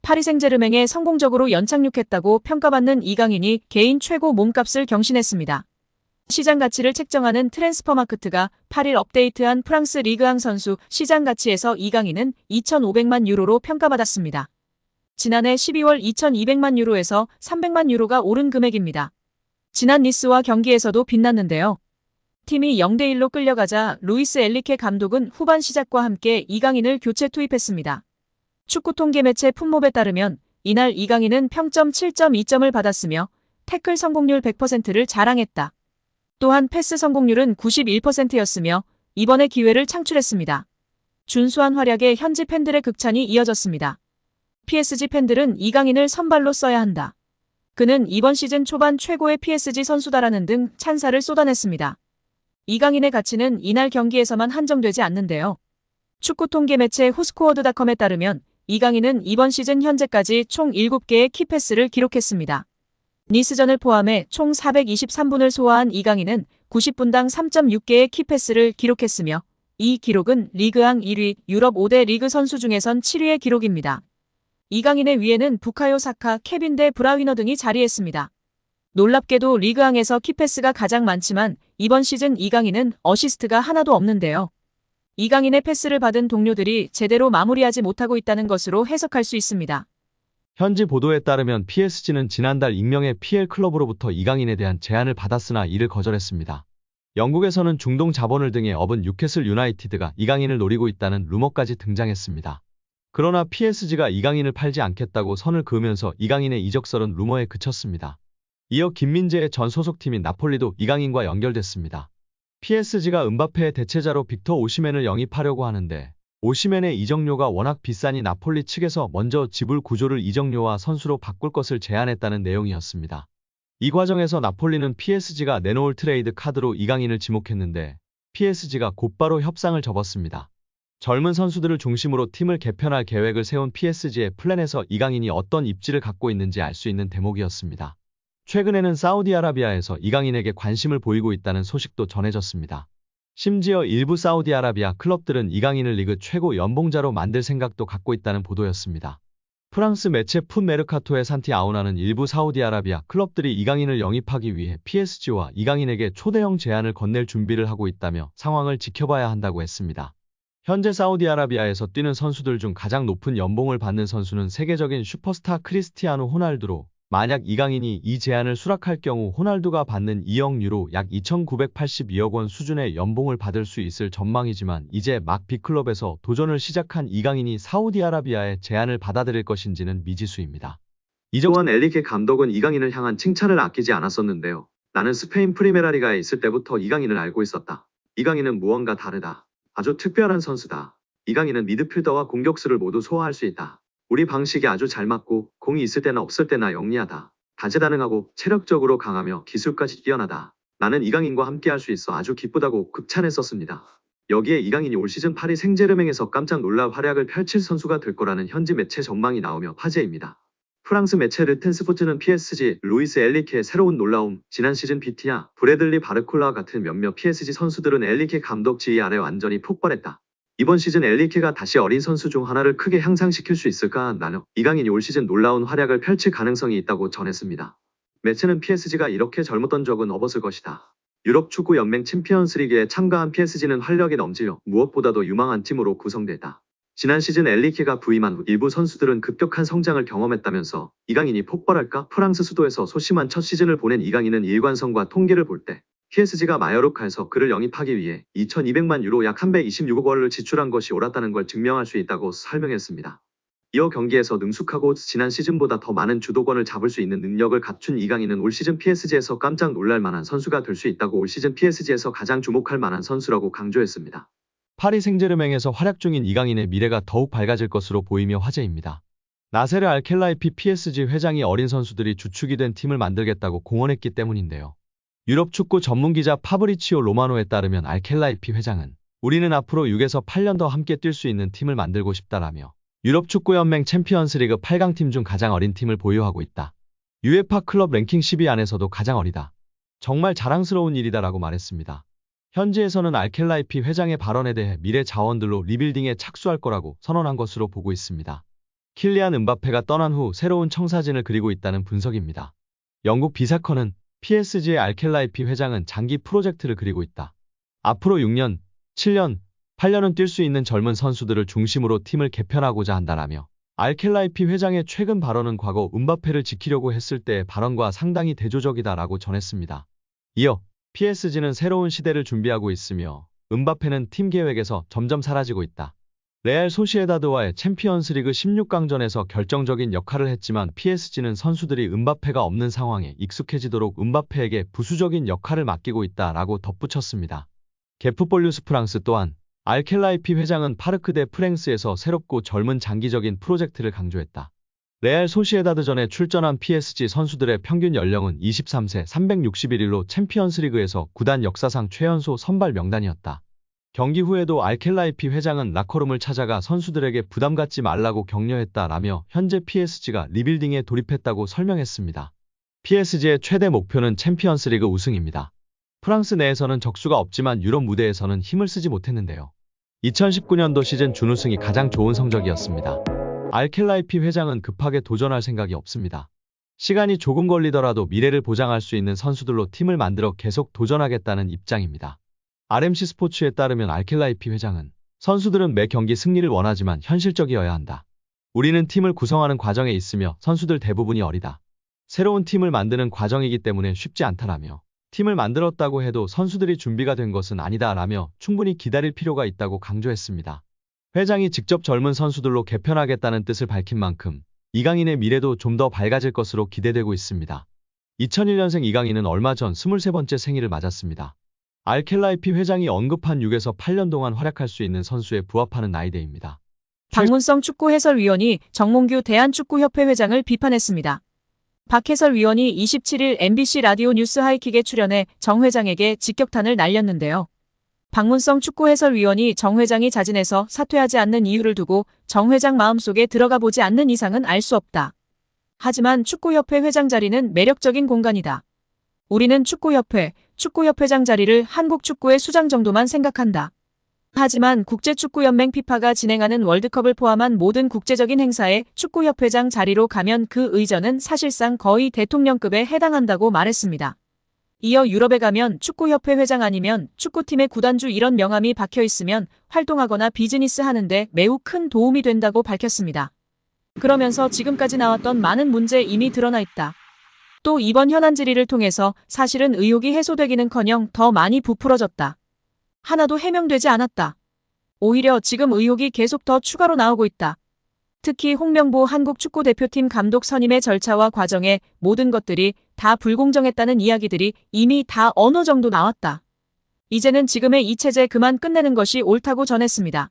파리 생제르맹에 성공적으로 연착륙했다고 평가받는 이강인이 개인 최고 몸값을 경신했습니다. 시장 가치를 책정하는 트랜스퍼마크트가 8일 업데이트한 프랑스 리그앙 선수 시장 가치에서 이강인은 2,500만 유로로 평가받았습니다. 지난해 12월 2,200만 유로에서 300만 유로가 오른 금액입니다. 지난 니스와 경기에서도 빛났는데요. 팀이 0대1로 끌려가자 루이스 엘리케 감독은 후반 시작과 함께 이강인을 교체 투입했습니다. 축구 통계 매체 풋몹에 따르면 이날 이강인은 평점 7.2점을 받았으며 태클 성공률 100%를 자랑했다. 또한 패스 성공률은 91%였으며 이번에 기회를 창출했습니다. 준수한 활약에 현지 팬들의 극찬이 이어졌습니다. PSG 팬들은 이강인을 선발로 써야 한다. 그는 이번 시즌 초반 최고의 PSG 선수다라는 등 찬사를 쏟아냈습니다. 이강인의 가치는 이날 경기에서만 한정되지 않는데요. 축구 통계 매체 후스코어드닷컴에 따르면 이강인은 이번 시즌 현재까지 총 7개의 키패스를 기록했습니다. 니스전을 포함해 총 423분을 소화한 이강인은 90분당 3.6개의 키패스를 기록했으며 이 기록은 리그앙 1위, 유럽 5대 리그 선수 중에선 7위의 기록입니다. 이강인의 위에는 부카요 사카, 케빈 데 브라위너 등이 자리했습니다. 놀랍게도 리그앙에서 키패스가 가장 많지만 이번 시즌 이강인은 어시스트가 하나도 없는데요. 이강인의 패스를 받은 동료들이 제대로 마무리하지 못하고 있다는 것으로 해석할 수 있습니다. 현지 보도에 따르면 PSG는 지난달 익명의 PL 클럽으로부터 이강인에 대한 제안을 받았으나 이를 거절했습니다. 영국에서는 중동 자본을 등에 업은 뉴캐슬 유나이티드가 이강인을 노리고 있다는 루머까지 등장했습니다. 그러나 PSG가 이강인을 팔지 않겠다고 선을 그으면서 이강인의 이적설은 루머에 그쳤습니다. 이어 김민재의 전 소속팀인 나폴리도 이강인과 연결됐습니다. PSG가 음바페의 대체자로 빅터 오시멘을 영입하려고 하는데 오시멘의 이적료가 워낙 비싸니 나폴리 측에서 먼저 지불 구조를 이적료와 선수로 바꿀 것을 제안했다는 내용이었습니다. 이 과정에서 나폴리는 PSG가 내놓을 트레이드 카드로 이강인을 지목했는데 PSG가 곧바로 협상을 접었습니다. 젊은 선수들을 중심으로 팀을 개편할 계획을 세운 PSG의 플랜에서 이강인이 어떤 입지를 갖고 있는지 알 수 있는 대목이었습니다. 최근에는 사우디아라비아에서 이강인에게 관심을 보이고 있다는 소식도 전해졌습니다. 심지어 일부 사우디아라비아 클럽들은 이강인을 리그 최고 연봉자로 만들 생각도 갖고 있다는 보도였습니다. 프랑스 매체 풋 메르카토의 산티 아우나는 일부 사우디아라비아 클럽들이 이강인을 영입하기 위해 PSG와 이강인에게 초대형 제안을 건넬 준비를 하고 있다며 상황을 지켜봐야 한다고 했습니다. 현재 사우디아라비아에서 뛰는 선수들 중 가장 높은 연봉을 받는 선수는 세계적인 슈퍼스타 크리스티아노 호날두로 만약 이강인이 이 제안을 수락할 경우 호날두가 받는 2억 유로 약 2,982억 원 수준의 연봉을 받을 수 있을 전망이지만 이제 막 B클럽에서 도전을 시작한 이강인이 사우디아라비아의 제안을 받아들일 것인지는 미지수입니다. 이정환 엘리케 감독은 이강인을 향한 칭찬을 아끼지 않았었는데요. 나는 스페인 프리메라리가에 있을 때부터 이강인을 알고 있었다. 이강인은 무언가 다르다. 아주 특별한 선수다. 이강인은 미드필더와 공격수를 모두 소화할 수 있다. 우리 방식이 아주 잘 맞고 공이 있을 때나 없을 때나 영리하다. 다재다능하고 체력적으로 강하며 기술까지 뛰어나다. 나는 이강인과 함께할 수 있어 아주 기쁘다고 극찬했었습니다. 여기에 이강인이 올 시즌 파리 생제르맹에서 깜짝 놀랄 활약을 펼칠 선수가 될 거라는 현지 매체 전망이 나오며 화제입니다. 프랑스 매체 르텐스포츠는 PSG, 루이스 엘리케의 새로운 놀라움, 지난 시즌 비티냐, 브래들리 바르콜라와 같은 몇몇 PSG 선수들은 엘리케 감독 지휘 아래 완전히 폭발했다. 이번 시즌 엘리케가 다시 어린 선수 중 하나를 크게 향상시킬 수 있을까? 나는 이강인이 올 시즌 놀라운 활약을 펼칠 가능성이 있다고 전했습니다. 매체는 PSG가 이렇게 젊었던 적은 없었을 것이다. 유럽 축구 연맹 챔피언스리그에 참가한 PSG는 활력이 넘치며 무엇보다도 유망한 팀으로 구성됐다. 지난 시즌 엘리케가 부임한 후 일부 선수들은 급격한 성장을 경험했다면서 이강인이 폭발할까? 프랑스 수도에서 소심한 첫 시즌을 보낸 이강인은 일관성과 통계를 볼 때 PSG가 마요르카에서 그를 영입하기 위해 2,200만 유로 약 326억 원을 지출한 것이 옳았다는 걸 증명할 수 있다고 설명했습니다. 이어 경기에서 능숙하고 지난 시즌보다 더 많은 주도권을 잡을 수 있는 능력을 갖춘 이강인은 올 시즌 PSG에서 깜짝 놀랄 만한 선수가 될 수 있다고 올 시즌 PSG에서 가장 주목할 만한 선수라고 강조했습니다. 파리 생제르맹에서 활약 중인 이강인의 미래가 더욱 밝아질 것으로 보이며 화제입니다. 나세르 알켈라이피 PSG 회장이 어린 선수들이 주축이 된 팀을 만들겠다고 공언했기 때문인데요. 유럽 축구 전문기자 파브리치오 로마노에 따르면 알켈라이피 회장은 우리는 앞으로 6에서 8년 더 함께 뛸 수 있는 팀을 만들고 싶다라며 유럽 축구연맹 챔피언스리그 8강팀 중 가장 어린 팀을 보유하고 있다. UEFA 클럽 랭킹 10위 안에서도 가장 어리다. 정말 자랑스러운 일이다라고 말했습니다. 현지에서는 알켈라이피 회장의 발언에 대해 미래 자원들로 리빌딩에 착수할 거라고 선언한 것으로 보고 있습니다. 킬리안 음바페가 떠난 후 새로운 청사진을 그리고 있다는 분석입니다. 영국 비사컨은 PSG의 알켈라이피 회장은 장기 프로젝트를 그리고 있다. 앞으로 6년, 7년, 8년은 뛸 수 있는 젊은 선수들을 중심으로 팀을 개편하고자 한다라며 알켈라이피 회장의 최근 발언은 과거 음바페를 지키려고 했을 때의 발언과 상당히 대조적이다라고 전했습니다. 이어 PSG는 새로운 시대를 준비하고 있으며 음바페는 팀 계획에서 점점 사라지고 있다. 레알 소시에다드와의 챔피언스리그 16강전에서 결정적인 역할을 했지만 PSG는 선수들이 음바페가 없는 상황에 익숙해지도록 음바페에게 부수적인 역할을 맡기고 있다라고 덧붙였습니다. 게프폴류스 프랑스 또한 알켈라이피 회장은 파르크 데 프랭스에서 새롭고 젊은 장기적인 프로젝트를 강조했다. 레알 소시에다드전에 출전한 PSG 선수들의 평균 연령은 23세 361일로 챔피언스리그에서 구단 역사상 최연소 선발 명단이었다. 경기 후에도 알켈라이피 회장은 라커룸을 찾아가 선수들에게 부담 갖지 말라고 격려했다라며 현재 PSG가 리빌딩에 돌입했다고 설명했습니다. PSG의 최대 목표는 챔피언스리그 우승입니다. 프랑스 내에서는 적수가 없지만 유럽 무대에서는 힘을 쓰지 못했는데요. 2019년도 시즌 준우승이 가장 좋은 성적이었습니다. 알켈라이피 회장은 급하게 도전할 생각이 없습니다. 시간이 조금 걸리더라도 미래를 보장할 수 있는 선수들로 팀을 만들어 계속 도전하겠다는 입장입니다. RMC 스포츠에 따르면 알켈라이피 회장은 선수들은 매 경기 승리를 원하지만 현실적이어야 한다. 우리는 팀을 구성하는 과정에 있으며 선수들 대부분이 어리다. 새로운 팀을 만드는 과정이기 때문에 쉽지 않다라며 팀을 만들었다고 해도 선수들이 준비가 된 것은 아니다라며 충분히 기다릴 필요가 있다고 강조했습니다. 회장이 직접 젊은 선수들로 개편하겠다는 뜻을 밝힌 만큼 이강인의 미래도 좀 더 밝아질 것으로 기대되고 있습니다. 2001년생 이강인은 얼마 전 23번째 생일을 맞았습니다. 알켈라이피 회장이 언급한 6에서 8년 동안 활약할 수 있는 선수에 부합하는 나이대입니다. 박문성 축구 해설위원이 정몽규 대한축구협회 회장을 비판했습니다. 박 해설위원이 27일 MBC 라디오 뉴스 하이킥에 출연해 정 회장에게 직격탄을 날렸는데요. 박문성 축구 해설위원이 정 회장이 자진해서 사퇴하지 않는 이유를 두고 정 회장 마음속에 들어가 보지 않는 이상은 알 수 없다. 하지만 축구협회 회장 자리는 매력적인 공간이다. 우리는 축구협회장 자리를 한국 축구의 수장 정도만 생각한다. 하지만 국제축구연맹 피파가 진행하는 월드컵을 포함한 모든 국제적인 행사에 축구협회장 자리로 가면 그 의전은 사실상 거의 대통령급에 해당한다고 말했습니다. 이어 유럽에 가면 축구협회 회장 아니면 축구팀의 구단주 이런 명함이 박혀 있으면 활동하거나 비즈니스 하는데 매우 큰 도움이 된다고 밝혔습니다. 그러면서 지금까지 나왔던 많은 문제 이미 드러나 있다. 또 이번 현안 질의를 통해서 사실은 의혹이 해소되기는커녕 더 많이 부풀어졌다. 하나도 해명되지 않았다. 오히려 지금 의혹이 계속 더 추가로 나오고 있다. 특히 홍명보 한국 축구대표팀 감독 선임의 절차와 과정에 모든 것들이 다 불공정했다는 이야기들이 이미 다 어느 정도 나왔다. 이제는 지금의 이 체제 그만 끝내는 것이 옳다고 전했습니다.